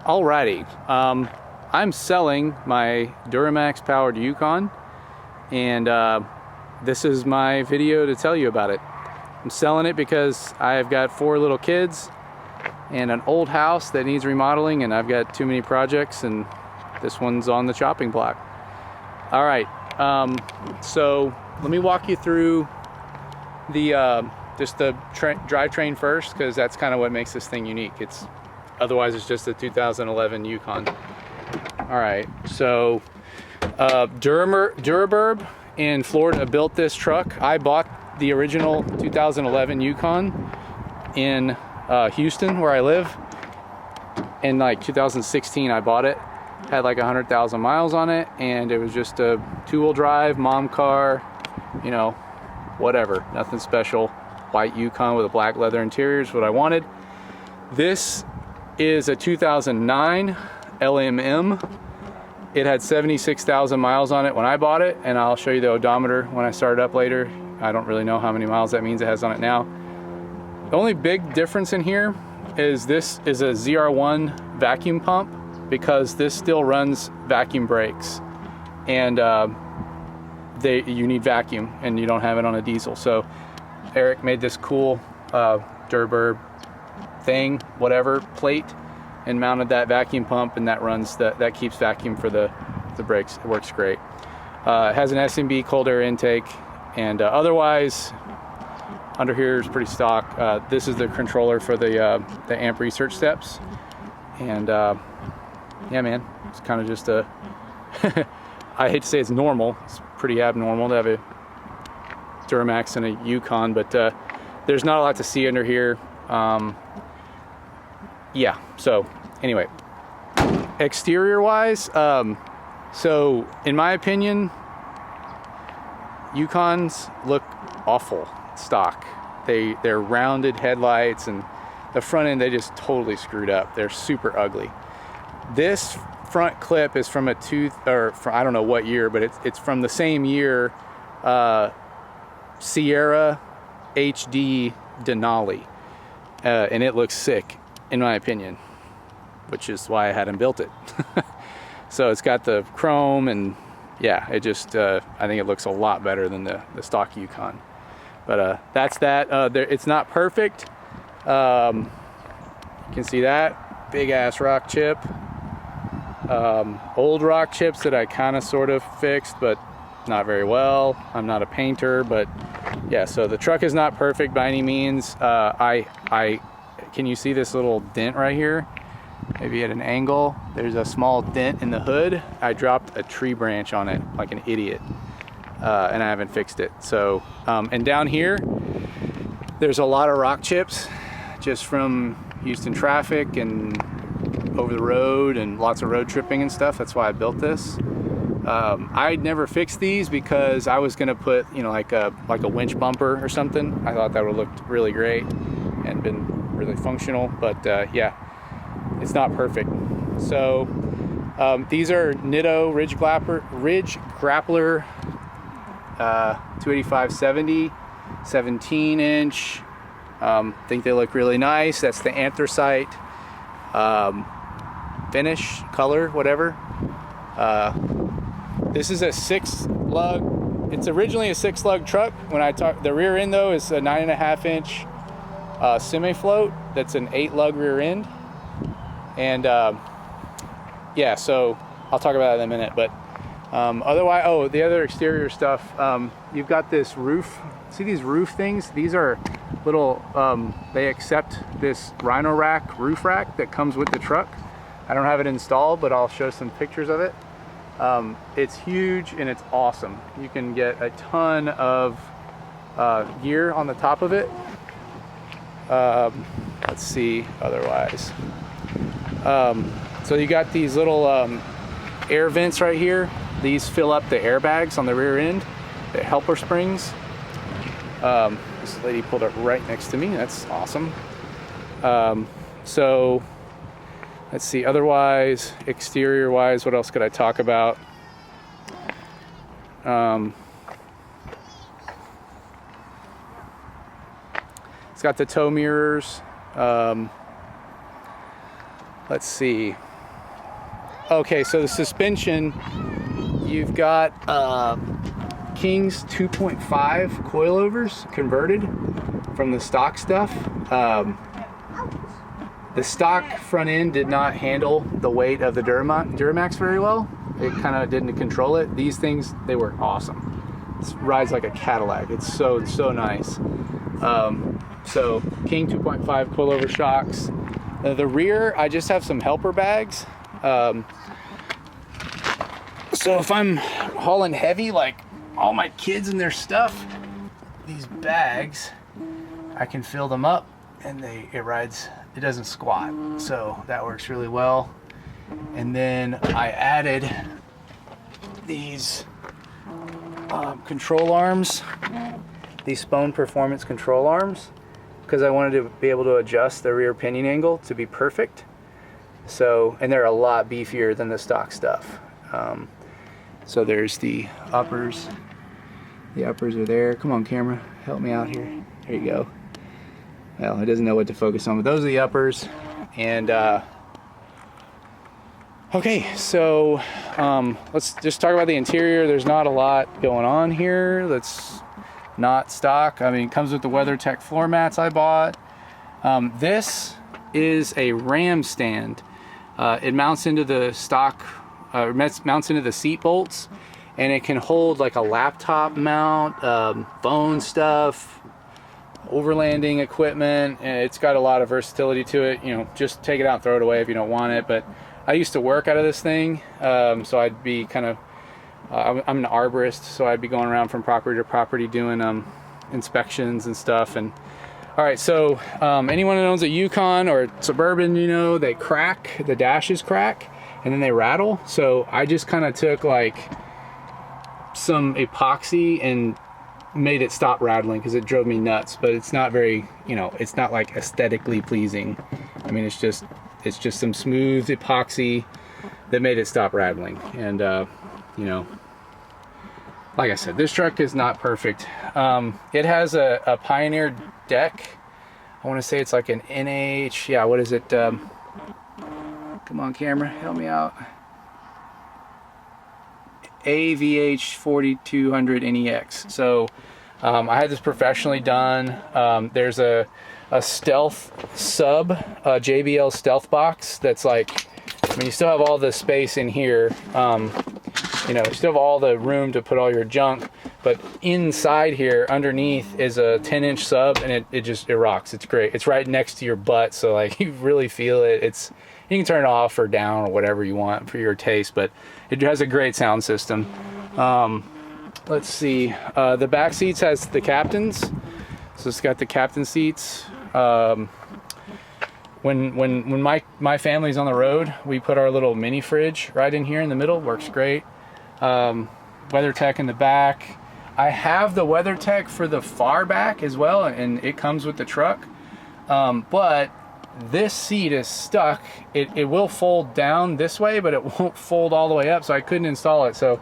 Alrighty, I'm selling my Duramax powered Yukon, and this is my video to tell you about it. I'm selling it because I've got 4 little kids and an old house that needs remodeling, and I've got too many projects, and this one's on the chopping block. All right, so let me walk you through the just the drivetrain first, because that's kind of what makes this thing unique. Otherwise it's just a 2011 Yukon. All right, so Duraburb in Florida built this truck. I bought the original 2011 Yukon in Houston, where I live. In like 2016 I bought it. Had like 100,000 miles on it, and it was just a 2-wheel drive mom car, you know, whatever, nothing special. White Yukon with a black leather interior is what I wanted. This is a 2009 LMM. It had 76,000 miles on it when I bought it, and I'll show you the odometer when I start it up later. I don't really know how many miles that means it has on it now. The only big difference in here is this is a ZR1 vacuum pump, because this still runs vacuum brakes, and you need vacuum, and you don't have it on a diesel. So Eric made this cool Duraburb thing, whatever, plate, and mounted that vacuum pump, and that runs that keeps vacuum for the brakes. It works great. It has an SMB cold air intake, and otherwise under here is pretty stock. This is the controller for the amp research steps, and yeah, man, it's kind of just a I hate to say it's normal, it's pretty abnormal to have a Duramax and a Yukon, but there's not a lot to see under here. Yeah, so anyway, exterior wise, so in my opinion, Yukons look awful stock. They're rounded headlights, and the front end they just totally screwed up. They're super ugly. This front clip is from I don't know what year, but it's from the same year, Sierra HD Denali, and it looks sick in my opinion, which is why I hadn't built it. So it's got the chrome, and yeah, it just I think it looks a lot better than the stock Yukon. But that's that. It's not perfect. You can see that big ass rock chip. Old rock chips that I kind of sort of fixed, but not very well. I'm not a painter, but yeah, so the truck is not perfect by any means. Can you see this little dent right here? Maybe at an angle. There's a small dent in the hood. I dropped a tree branch on it like an idiot, and I haven't fixed it. So, and down here, there's a lot of rock chips just from Houston traffic and over the road and lots of road tripping and stuff. That's why I built this. I'd never fixed these because I was gonna put, you know, like a winch bumper or something. I thought that would look really great and been really functional, but yeah, it's not perfect. So these are Nitto Ridge Grappler 285/70 17-inch. Think they look really nice. That's the anthracite finish, color, whatever. This is a 6-lug. It's originally a 6-lug truck. When I talk, the rear end though is a 9.5-inch semi-float. That's an 8-lug rear end. And yeah, so I'll talk about that in a minute. But otherwise, oh, the other exterior stuff. You've got this roof. See these roof things? These are little. They accept this Rhino rack, roof rack that comes with the truck. I don't have it installed, but I'll show some pictures of it. It's huge and it's awesome. You can get a ton of gear on the top of it. Let's see otherwise. So you got these little air vents right here. These fill up the airbags on the rear end, the helper springs. This lady pulled up right next to me. That's awesome. So let's see, otherwise, exterior wise, what else could I talk about? It's got the tow mirrors. Let's see. Okay, so the suspension, you've got King's 2.5 coilovers converted from the stock stuff. The stock front end did not handle the weight of the Duramax very well. It kind of didn't control it. These things, they work awesome. It rides like a Cadillac. It's so nice. So King 2.5 coilover shocks. The rear, I just have some helper bags. So if I'm hauling heavy, like all my kids and their stuff, these bags, I can fill them up and it rides, it doesn't squat. So that works really well. And then I added these control arms, these Spone Performance control arms, because I wanted to be able to adjust the rear pinion angle to be perfect. So, and they're a lot beefier than the stock stuff. So there's the uppers. The uppers are there. Come on, camera, help me out here. There you go. Well, it doesn't know what to focus on, but those are the uppers. And okay, so let's just talk about the interior. There's not a lot going on here. That's not stock. I mean, it comes with the WeatherTech floor mats I bought. This is a ram stand. It mounts into the stock, mounts into the seat bolts, and it can hold like a laptop mount, phone stuff, overlanding equipment. And it's got a lot of versatility to it. You know, just take it out and throw it away if you don't want it. But I used to work out of this thing, so I'd be kind of, I'm an arborist, so I'd be going around from property to property doing inspections and stuff. And all right, so anyone who owns a Yukon or Suburban, you know, they crack, the dashes crack, and then they rattle. So I just kind of took like some epoxy and made it stop rattling because it drove me nuts. But it's not very, you know, it's not like aesthetically pleasing. I mean, it's just some smooth epoxy that made it stop rattling. And you know, like I said, this truck is not perfect. It has a Pioneer deck. I want to say it's like an NH, yeah, what is it? Come on, camera, help me out. AVH 4200 NEX. So I had this professionally done. There's a stealth sub, JBL stealth box that's like, I mean, you still have all the space in here. You know, you still have all the room to put all your junk, but inside here, underneath, is a 10-inch sub, and it rocks. It's great. It's right next to your butt, so like you really feel it. You can turn it off or down or whatever you want for your taste, but it has a great sound system. Let's see. The back seats has the captain's, so it's got the captain seats. When my family's on the road, we put our little mini fridge right in here in the middle. Works great. WeatherTech in the back. I have the WeatherTech for the far back as well, and it comes with the truck. But this seat is stuck. It will fold down this way, but it won't fold all the way up, so I couldn't install it. So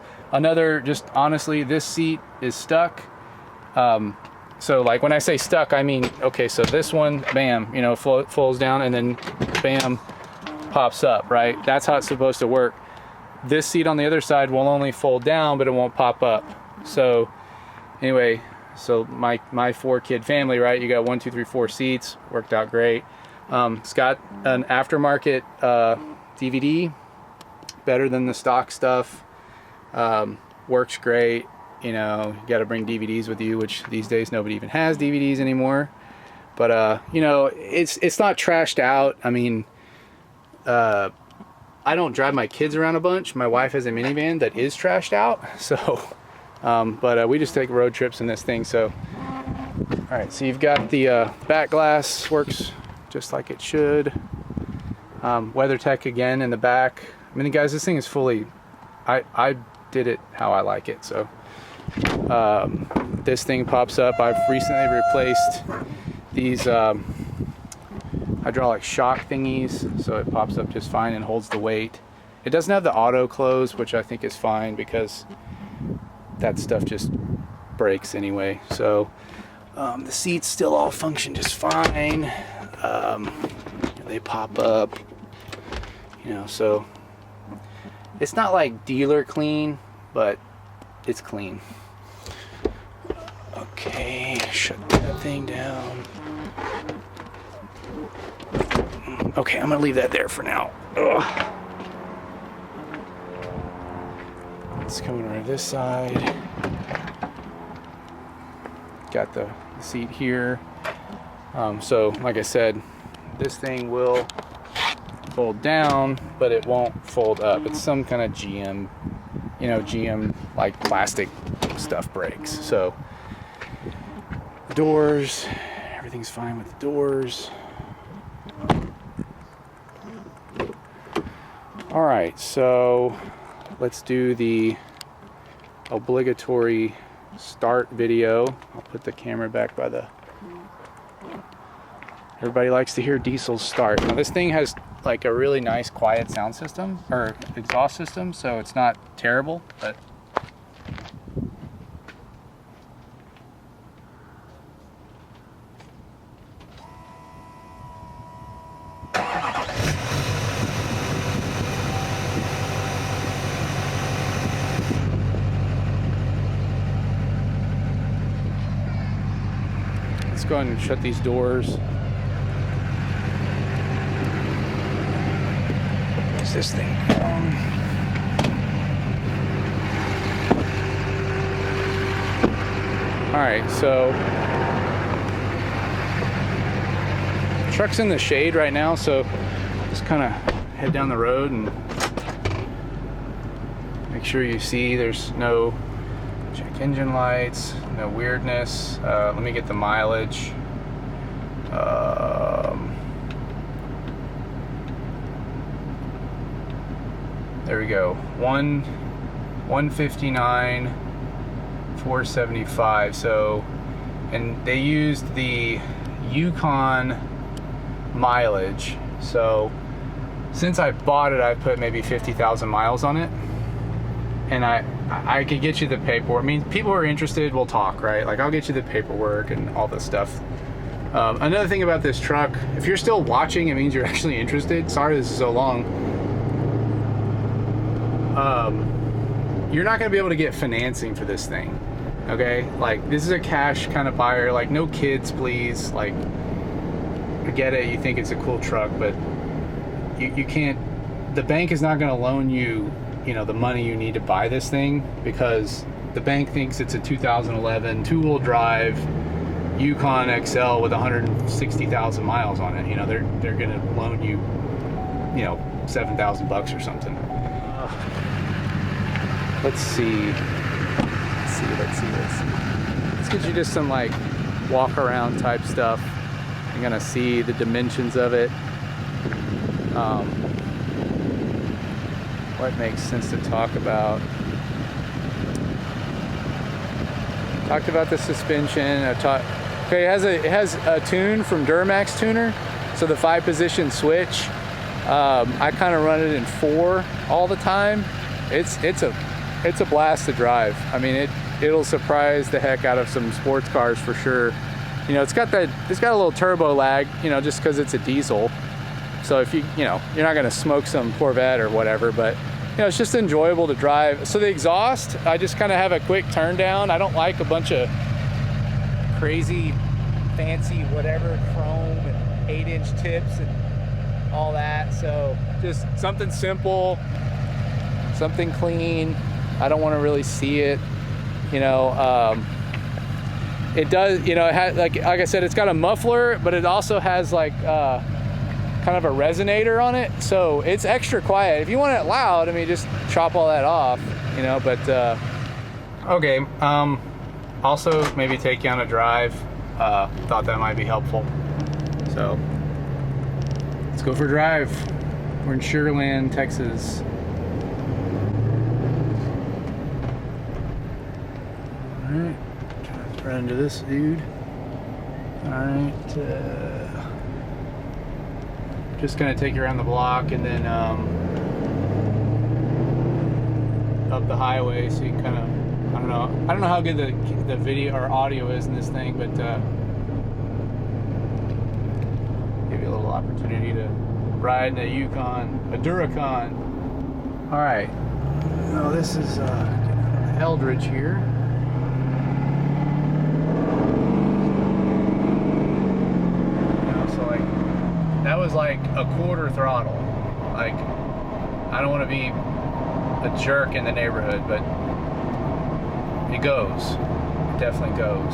just honestly, this seat is stuck. So like when I say stuck, I mean, okay, so this one, bam, you know, folds down and then bam, pops up, right? That's how it's supposed to work. This seat on the other side will only fold down, but it won't pop up. So anyway, so my 4-kid family, right? You got 1, 2, 3, 4 seats, worked out great. It's got an aftermarket DVD, better than the stock stuff. Works great. You know, you got to bring DVDs with you, which these days nobody even has DVDs anymore. But you know, it's not trashed out. I mean, I don't drive my kids around a bunch. My wife has a minivan that is trashed out. So, but we just take road trips in this thing. So, all right. So you've got the back glass, works just like it should. WeatherTech again in the back. I mean, guys, this thing is fully. I did it how I like it. So. This thing pops up. I've recently replaced these hydraulic shock thingies, so it pops up just fine and holds the weight. It doesn't have the auto close, which I think is fine because that stuff just breaks anyway. So the seats still all function just fine. They pop up, you know, so It's not like dealer clean, but it's clean. Okay, shut that thing down. Okay, I'm gonna leave that there for now. Ugh. It's coming right this side. Got the seat here. So like I said, this thing will fold down, but it won't fold up. It's some kind of GM, you know, GM like plastic stuff breaks. So the doors, everything's fine with the doors. All right, so let's do the obligatory start video. I'll put the camera back by the... Everybody likes to hear diesels start. Now this thing has like a really nice quiet sound system, or exhaust system, so it's not terrible, but... Let's go ahead and shut these doors. Where's this thing? Alright, so truck's in the shade right now, so just kind of head down the road and make sure you see there's no check engine lights, no weirdness. Let me get the mileage. There we go. 159, 475. So, and they used the Yukon mileage. So, since I bought it, I put maybe 50,000 miles on it, and I could get you the paperwork. I mean, people who are interested will talk, right? Like, I'll get you the paperwork and all this stuff. Another thing about this truck, if you're still watching, it means you're actually interested. Sorry this is so long. You're not going to be able to get financing for this thing, okay? Like, this is a cash kind of buyer. Like, no kids, please. Like, I get it, you think it's a cool truck, but you can't, the bank is not going to loan you, you know, the money you need to buy this thing, because the bank thinks it's a 2011 two-wheel drive Yukon XL with 160,000 miles on it. You know, they're going to loan you, you know, $7,000 or something. Let's see. Let's get you just some like walk around type stuff. You're gonna see the dimensions of it. What makes sense to talk about? Talked about the suspension. Okay, it has a tune from Duramax tuner, so the 5-position switch. I kind of run it in 4 all the time. It's a blast to drive. I mean, it'll surprise the heck out of some sports cars for sure. You know, it's got a little turbo lag, you know, just because it's a diesel. So if you know, you're not gonna smoke some Corvette or whatever, but you know, it's just enjoyable to drive. So the exhaust, I just kind of have a quick turn down. I don't like a bunch of crazy, fancy whatever chrome and 8-inch tips and all that. So just something simple, something clean. I don't want to really see it, you know. It does, you know, it has, like I said, it's got a muffler, but it also has like kind of a resonator on it, so it's extra quiet. If you want it loud, I mean, just chop all that off, you know. But okay, also maybe take you on a drive. Thought that might be helpful, so let's go for a drive. We're in Sugarland, Texas. Alright, trying to run into this dude. Alright, just gonna take you around the block and then up the highway, so you can kind of, I don't know how good the video or audio is in this thing, but give you a little opportunity to ride in a Yukon, a Durakon. Alright, Oh, this is Eldridge here. You know, so like that was like a quarter throttle. Like, I don't want to be a jerk in the neighborhood, but it goes. It definitely goes.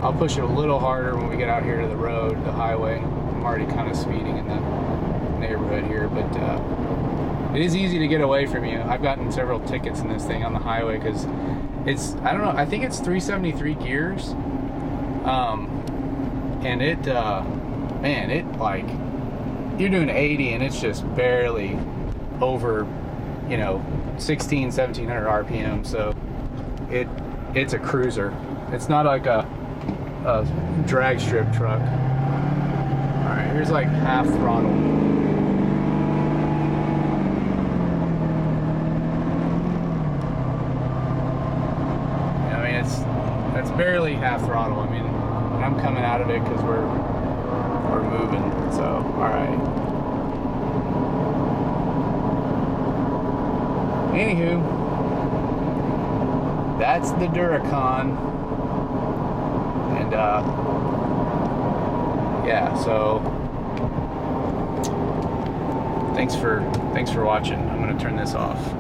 I'll push it a little harder when we get out here to the road, the highway. I'm already kind of speeding in the neighborhood here, but it is easy to get away from you. I've gotten several tickets in this thing on the highway because it's, I don't know, I think it's 373 gears. And it, man, it like, you're doing 80 and it's just barely over, you know, 1700 RPM. So it's a cruiser. It's not like a drag strip truck. All right, here's like half throttle. I mean, that's barely half throttle. I mean, I'm coming out of it because we're moving. So, all right. Anywho, that's the Durakon. And yeah, so thanks for watching. I'm gonna turn this off.